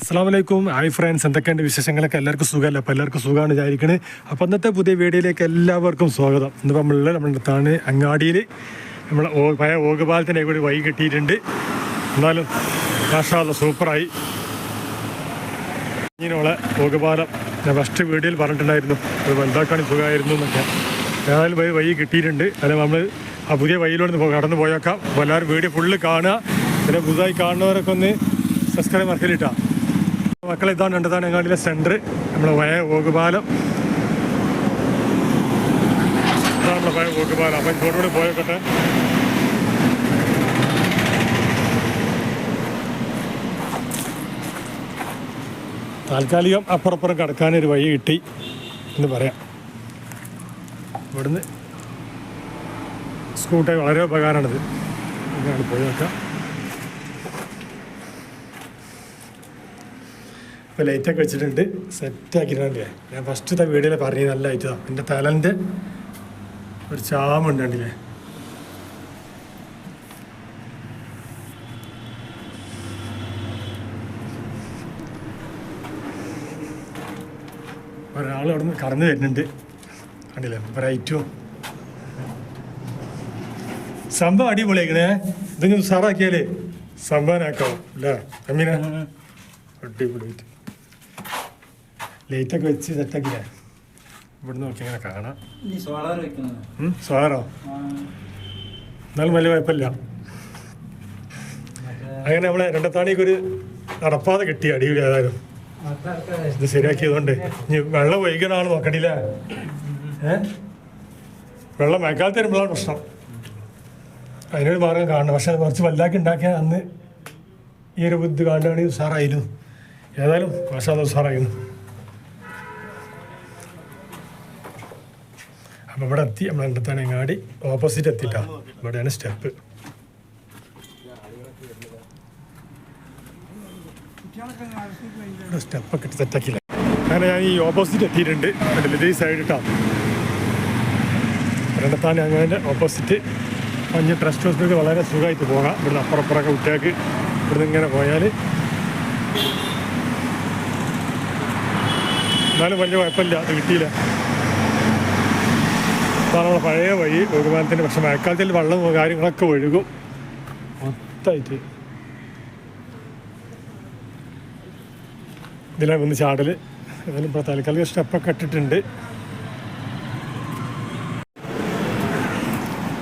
അസ്സലാമലൈക്കും. Hi friends, എന്തൊക്കെയുണ്ട് വിശേഷങ്ങളൊക്കെ? എല്ലാവർക്കും സുഖമല്ല? അപ്പോൾ എല്ലാവർക്കും സുഖമാണ് വിചാരിക്കണേ. അപ്പോൾ ഇന്നത്തെ പുതിയ വീഡിയോയിലേക്ക് എല്ലാവർക്കും സ്വാഗതം. ഇന്നിപ്പോൾ നമ്മുടെ അടുത്താണ് അങ്ങാടിയിൽ നമ്മൾ പഴയ ഓഗുപാലത്തിനെ കൂടി വഴി കിട്ടിയിട്ടുണ്ട്. എന്നാലും മാഷാ അല്ലാഹ് സൂപ്പറായി. ഇങ്ങനെയുള്ള ഓഗുപാലം ഞാൻ ഫസ്റ്റ് വീഡിയോയിൽ പറഞ്ഞിട്ടുണ്ടായിരുന്നു, അത് വലുതാക്കാനും സുഖമായിരുന്നു എന്നൊക്കെ. ഏതായാലും വഴി കിട്ടിയിട്ടുണ്ട്. അല്ല നമ്മൾ ആ പുതിയ വഴിയിലൂടെ കടന്നു പോയേക്കാം. അപ്പോൾ എല്ലാവരും വീഡിയോ ഫുള്ള് കാണുക. പിന്നെ പുതുതായി കാണുന്നവരൊക്കെ ഒന്ന് സബ്സ്ക്രൈബ് മറക്കലിട്ടാ. മക്കളെ, ഇതാണ് കണ്ടതാണ് അങ്ങാടിയിലെ സെൻറ്റർ, നമ്മുടെ പഴയ ഓഗുപാലം. ഇതാണ് നമ്മുടെ പഴയ ഓഗുപാലം. അപ്പം ഇങ്ങോട്ടുകൂടെ പോയോട്ടെ. താൽക്കാലികം അപ്പുറപ്പുറം കിടക്കാനൊരു വഴി കിട്ടി എന്ന് പറയാം. ഇവിടുന്ന് സ്കൂട്ടർ വളരെ ഉപകാരമാണിത്. ഇങ്ങനെയാണ് പോയി നോക്കാം. ഇപ്പോൾ ലൈറ്റൊക്കെ വെച്ചിട്ടുണ്ട്, സെറ്റാക്കിയിട്ടുണ്ടല്ലേ. ഞാൻ ഫസ്റ്റത്തെ വീഡിയോയിൽ പറഞ്ഞത് നല്ല ലൈറ്റാണ്. എൻ്റെ തലൻ്റെ ഒരു ചാമുണ്ട് കണ്ടില്ലേ. ഒരാൾ അവിടെ നിന്ന് കടന്നു വരുന്നുണ്ട് കണ്ടില്ലേ, ബ്രൈറ്റും. സംഭവം അടിപൊളിയാക്കണേ. ഇതിങ്ങനെ ഉസാറാക്കിയാലേ സംഭവനാക്കാവും അല്ലേ അമ്മീന? അടിപൊളിയായിട്ട് ലൈറ്റൊക്കെ വെച്ച് സെറ്റാക്കില്ലേ. ഇവിടുന്ന് നോക്കി ഇങ്ങനെ കാണാം. സോളാറോ? എന്നാലും വലിയ കുഴപ്പമില്ല. അങ്ങനെ നമ്മളെ രണ്ടത്താണിക്കൊരു നടപ്പാതെ കിട്ടി. അടിപൊളി. ഏതായാലും ഇത് ശരിയാക്കിയതുകൊണ്ട് ഇനി വെള്ളം ഒഴിക്കണമാണ് നോക്കണ്ടില്ല. വെള്ളം മഴക്കാലത്ത് വരുമ്പോഴാണ് പ്രശ്നം. അതിനൊരു മാർഗം കാണണം. പക്ഷെ അത് കുറച്ച് വലുതാക്കി ഉണ്ടാക്കിയ അന്ന് ഈ ഒരു ബുദ്ധി കാണുകയാണെങ്കിൽ ഉസാറായിരുന്നു. ഏതായാലും മാഷാ അല്ലാഹ് ഉസാറായിരുന്നു. അപ്പോൾ ഇവിടെ എത്തി. നമ്മൾ രണ്ടത്താണ് അങ്ങാടി ഓപ്പോസിറ്റ് എത്തിയിട്ടാണ്. ഇവിടെയാണ് സ്റ്റെപ്പ്. സ്റ്റെപ്പൊക്കെ ഇട്ട് സെറ്റാക്കില്ല. അങ്ങനെ ഞാൻ ഈ ഓപ്പോസിറ്റ് എത്തിയിട്ടുണ്ട്. ഈ സൈഡ് ഇട്ടാണ് രണ്ടത്താണ് അങ്ങാടിൻ്റെ ഓപ്പോസിറ്റ്. അഞ്ച് ട്രസ്റ്റ് ഹോസ്പിറ്റലിൽ വളരെ സുഖമായിട്ട് പോകാം. ഇവിടുന്ന് അപ്പുറപ്പുറമൊക്കെ കുട്ടികൾക്ക് ഇവിടുന്ന് ഇങ്ങനെ പോയാൽ. എന്നാലും വലിയ കുഴപ്പമില്ല, അത് കിട്ടിയില്ല. അതാണ് നമ്മളെ പഴയ വഴി ഓഗുപാലത്തിൻ്റെ. പക്ഷെ മഴക്കാലത്തിൽ വെള്ളം കാര്യങ്ങളൊക്കെ ഒഴുകും മൊത്തമായിട്ട്. ഇതിലാണ് വന്ന് ചാടൽ. എന്നാലും ഇപ്പോൾ തൽക്കാലിക സ്റ്റെപ്പൊക്കെ ഇട്ടിട്ടുണ്ട്.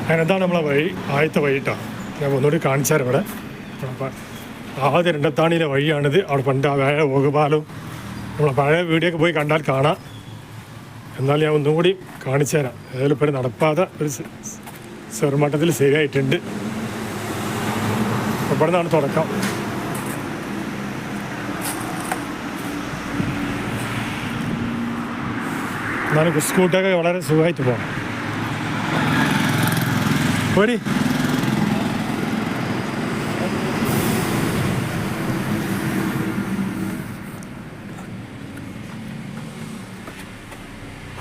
അങ്ങനെ എന്താണ് നമ്മളെ വഴി, ആദ്യത്തെ വഴിയിട്ടാണ്. ഞാൻ ഒന്നുകൂടി കാണിച്ചാൽ ഇവിടെ ആദ്യം രണ്ടത്താണിയിലെ വഴിയാണിത്. അവിടെ പണ്ട് പഴയ ഓഗുപാലവും നമ്മളെ പഴയ വീഡിയോ ഒക്കെ പോയി കണ്ടാൽ കാണാം. എന്നാലും ഞാൻ ഒന്നും കൂടി കാണിച്ചു തരാം. ഏതായാലും ഇപ്പോൾ നടപ്പാതെ ഒരു ചെറുമട്ടത്തിൽ ശരിയായിട്ടുണ്ട്. ഇവിടെ നിന്നാണ് തുടക്കം. എന്നാലും സ്കൂട്ടൊക്കെ വളരെ സുഖമായിട്ട് പോകാം. പോരി.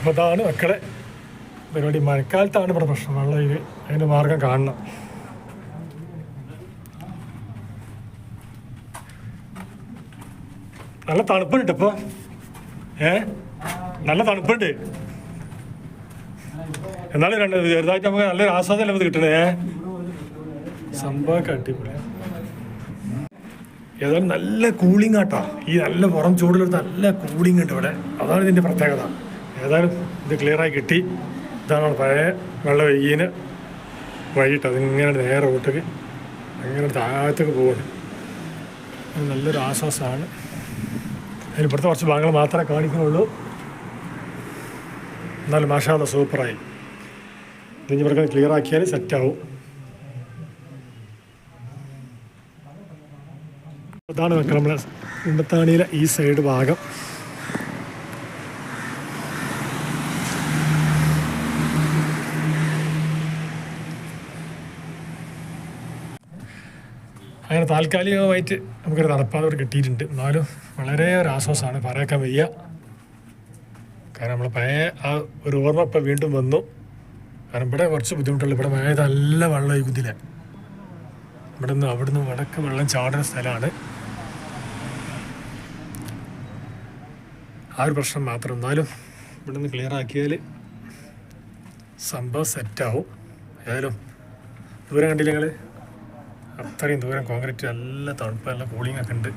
അപ്പോൾ അതാണ് മക്കളെ പരിപാടി. മഴക്കാലത്താണ് ഇവിടെ പ്രശ്നം. വെള്ളം ഇത് അതിൻ്റെ മാർഗം കാണണം. നല്ല തണുപ്പുണ്ട് ഇപ്പോൾ. നല്ല തണുപ്പുണ്ട്. എന്നാലും ചെറുതായിട്ട് നമുക്ക് നല്ലൊരു ആസ്വാദനം ഇത് കിട്ടണേ. സംഭവമൊക്കെ അടിപൊളി. ഏതായാലും നല്ല കൂളിംഗ് ആട്ടാ. ഈ നല്ല പുറം ചൂടിലൊരു നല്ല കൂളിംഗ് ഉണ്ട് ഇവിടെ. അതാണ് ഇതിൻ്റെ പ്രത്യേകത. ഏതായാലും ഇത് ക്ലിയറായി കിട്ടി. ഇതാണ് പഴയ വെള്ളം ഒഴുകിയതിന് വഴിയിട്ട്. അതിങ്ങനെ നേരെ റോട്ടിക്ക് അങ്ങനെ താഴത്തേക്ക് പോവാണ്. അത് നല്ലൊരു ആശ്വാസമാണ്. അതിൽ ഇവിടുത്തെ കുറച്ച് ഭാഗങ്ങൾ മാത്രമേ കാണിക്കുന്നുള്ളൂ. എന്നാലും മാഷാ അല്ലാഹ് സൂപ്പറായി. ഇതിന് ഇവർക്ക് ക്ലിയർ ആക്കിയാൽ സെറ്റാവും. അതാണ് നമ്മളെ ഉണ്ടത്താണിയിലെ ഈ സൈഡ് ഭാഗം. അങ്ങനെ താൽക്കാലികമായിട്ട് നമുക്കൊരു നടപ്പാതോട് കിട്ടിയിട്ടുണ്ട്. എന്നാലും വളരെ ഒരു ആശ്വാസമാണ്, പറയാക്കാൻ വയ്യ. കാരണം നമ്മൾ പഴയ ആ ഒരു ഓർമ്മ ഇപ്പം വീണ്ടും വന്നു. കാരണം ഇവിടെ കുറച്ച് ബുദ്ധിമുട്ടുള്ളൂ. ഇവിടെ മഴ നല്ല വെള്ളം ഒഴുകുന്നില്ല. ഇവിടെ നിന്ന് അവിടെ നിന്ന് വടക്ക് വെള്ളം ചാടുന്ന സ്ഥലമാണ്. ആ ഒരു പ്രശ്നം മാത്രം. എന്നാലും ഇവിടെ നിന്ന് ക്ലിയർ ആക്കിയാൽ സംഭവം സെറ്റാവും. ഏതായാലും ദൂരം കണ്ടില്ല നിങ്ങൾ, അത്രയും ദൂരം കോൺക്രീറ്റ് നല്ല തണുപ്പ്, നല്ല കൂളിംഗ് ഒക്കെ ഉണ്ട്.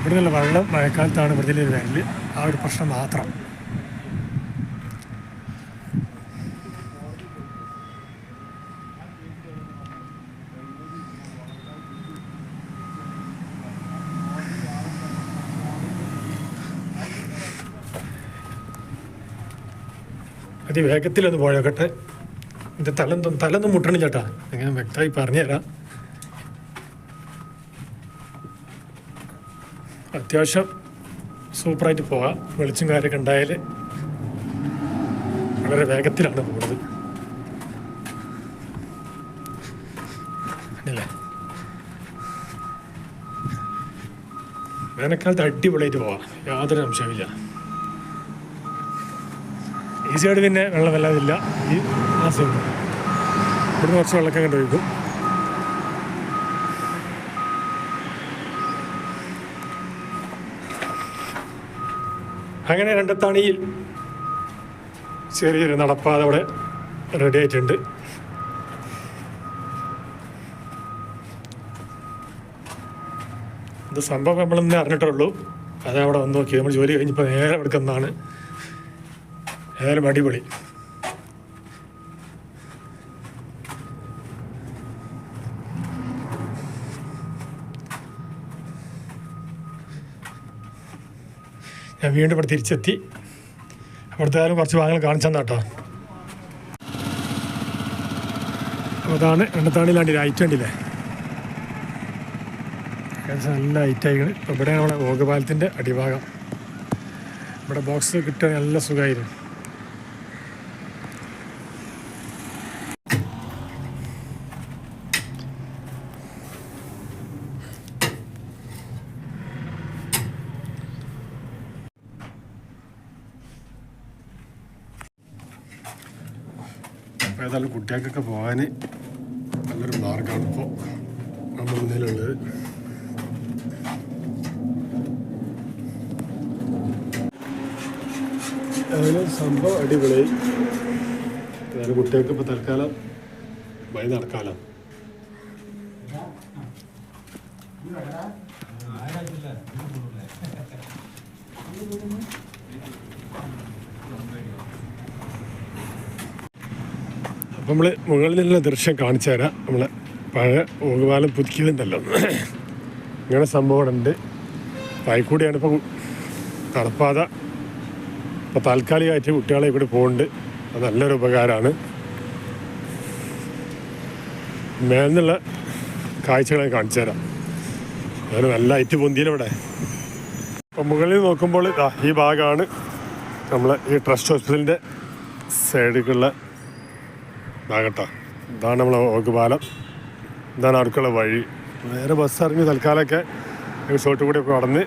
ഇവിടെ നല്ല വെള്ളം മഴക്കാലത്താണ് ഇവിടെ ഒരു വരൽ, ആ ഒരു പ്രശ്നം മാത്രം. വേഗത്തിലൊന്ന് പോയോക്കട്ടെ. എൻ്റെ തലൊന്നും മുട്ടണം ചേട്ടാ, ഞാൻ വ്യക്തമായി പറഞ്ഞുതരാം. അത്യാവശ്യം സൂപ്പറായിട്ട് പോകാം. വെളിച്ചം കാര്യമൊക്കെ ഉണ്ടായാൽ വളരെ വേഗത്തിലാണ് പോകുന്നത്. അല്ലേ, വേനൽക്കാലത്ത് അടിപൊളിയായിട്ട് പോവാം, യാതൊരു സംശയമില്ല. ഈ സൈഡ് പിന്നെ വെള്ളം വല്ലാതില്ല, ഈ ആ സൈഡ് ഇവിടുന്ന് കുറച്ച് വെള്ളമൊക്കെ കണ്ട് ഒഴിക്കും. അങ്ങനെ രണ്ടത്താണിയിൽ ചെറിയൊരു നടപ്പാത അവിടെ റെഡി ആയിട്ടുണ്ട്. ഇത് സംഭവം നമ്മളൊന്നേ അറിഞ്ഞിട്ടുള്ളൂ, അതേ അവിടെ വന്ന് നോക്കി. നമ്മൾ ജോലി കഴിഞ്ഞപ്പോൾ നേരെ എടുക്കുന്നതാണ്. ഏതായാലും അടിപൊളി. ഞാൻ വീണ്ടും ഇവിടെ തിരിച്ചെത്തി. അവിടുത്തെ കുറച്ച് ഭാഗങ്ങൾ കാണിച്ചു തന്നാട്ടോ. അതാണ് എണ്ണത്താണിലാണ്ട് ലൈറ്റ് കണ്ടില്ലേ, നല്ല ലൈറ്റായിക്കണ്. ഇപ്പോൾ ഇവിടെ നമ്മുടെ ഓഗപാലത്തിൻ്റെ അടിഭാഗം. ഇവിടെ ബോക്സ് കിട്ടാൻ നല്ല സുഖമായിരുന്നു. അപ്പോൾ ഏതായാലും കുട്ടികൾക്കൊക്കെ പോകാൻ നല്ലൊരു മാർഗമാണ് ഇപ്പോൾ നമ്മുടെ മുന്നിലുള്ളത്. ഏതായാലും സംഭവം അടിപൊളിയായി. ഏതായാലും കുട്ടികൾക്ക് ഇപ്പോൾ തൽക്കാലം വഴി നടക്കാലോ. അപ്പം നമ്മൾ മുകളിൽ നിന്നുള്ള ദൃശ്യം കാണിച്ചു തരാം. നമ്മളെ പഴയ ഓഗപാലം പുതുക്കിയതുണ്ടല്ലോ, ഇങ്ങനെ സംഭവം ഉണ്ട്. പായിക്കൂടിയാണ് ഇപ്പോൾ നടപ്പാത. ഇപ്പോൾ താൽക്കാലികമായിട്ട് കുട്ടികളെ കൂടി പോകുന്നുണ്ട്, അത് നല്ലൊരു ഉപകാരമാണ്. മേൽന്നുള്ള കാഴ്ചകളെ കാണിച്ചു തരാം. അതൊരു നല്ല ഐറ്റ് പൊന്തിയിലവിടെ. അപ്പം മുകളിൽ നോക്കുമ്പോൾ ഈ ഭാഗമാണ് നമ്മളെ ഈ ട്രസ്റ്റ് ഹോസ്പിറ്റലിൻ്റെ സൈഡിലുള്ള ഭാഗട്ടോ. ഇതാണ് നമ്മളെ ഓഗപാലം, ഇതാണ് അവർക്കുള്ള വഴി. നേരെ ബസ് ഇറങ്ങി തൽക്കാലമൊക്കെ ഷോട്ട് കൂടി ഒക്കെ കടന്ന്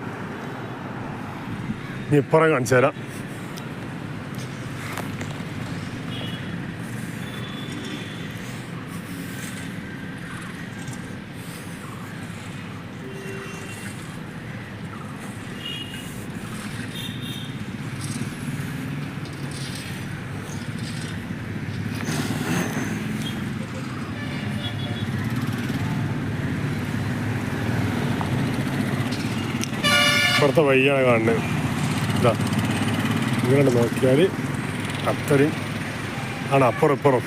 ഇനി ഇപ്പുറം കാണിച്ചു തരാം. ഇപ്പുറത്തെ വഴിയാണ് കാണുന്നത്. ഇതാ ഇങ്ങനെ നോക്കിയാൽ അത്രയും ആണ് അപ്പുറം ഇപ്പുറം.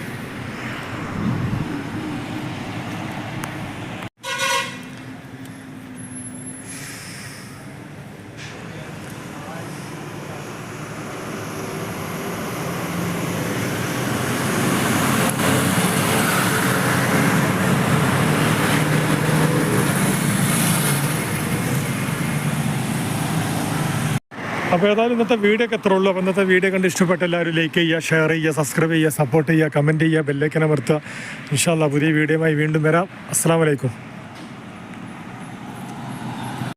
അപ്പോൾ ഏതായാലും ഇന്നത്തെ വീഡിയോ ഒക്കെ എത്ര ഉള്ളൂ. അപ്പോൾ ഇന്നത്തെ വീഡിയോ കണ്ട് ഇഷ്ടപ്പെട്ട എല്ലാവരും ലൈക്ക് ചെയ്യുക, ഷെയർ ചെയ്യുക, സബ്സ്ക്രൈബ് ചെയ്യുക, സപ്പോർട്ട് ചെയ്യുക, കമൻറ്റ് ചെയ്യുക, ബെല്ലൈക്കൻ അമർത്തുക. ഇൻഷാ അല്ലാഹ് പുതിയ വീഡിയോയുമായി വീണ്ടും വരാം. അസ്സലാമു അലൈക്കും.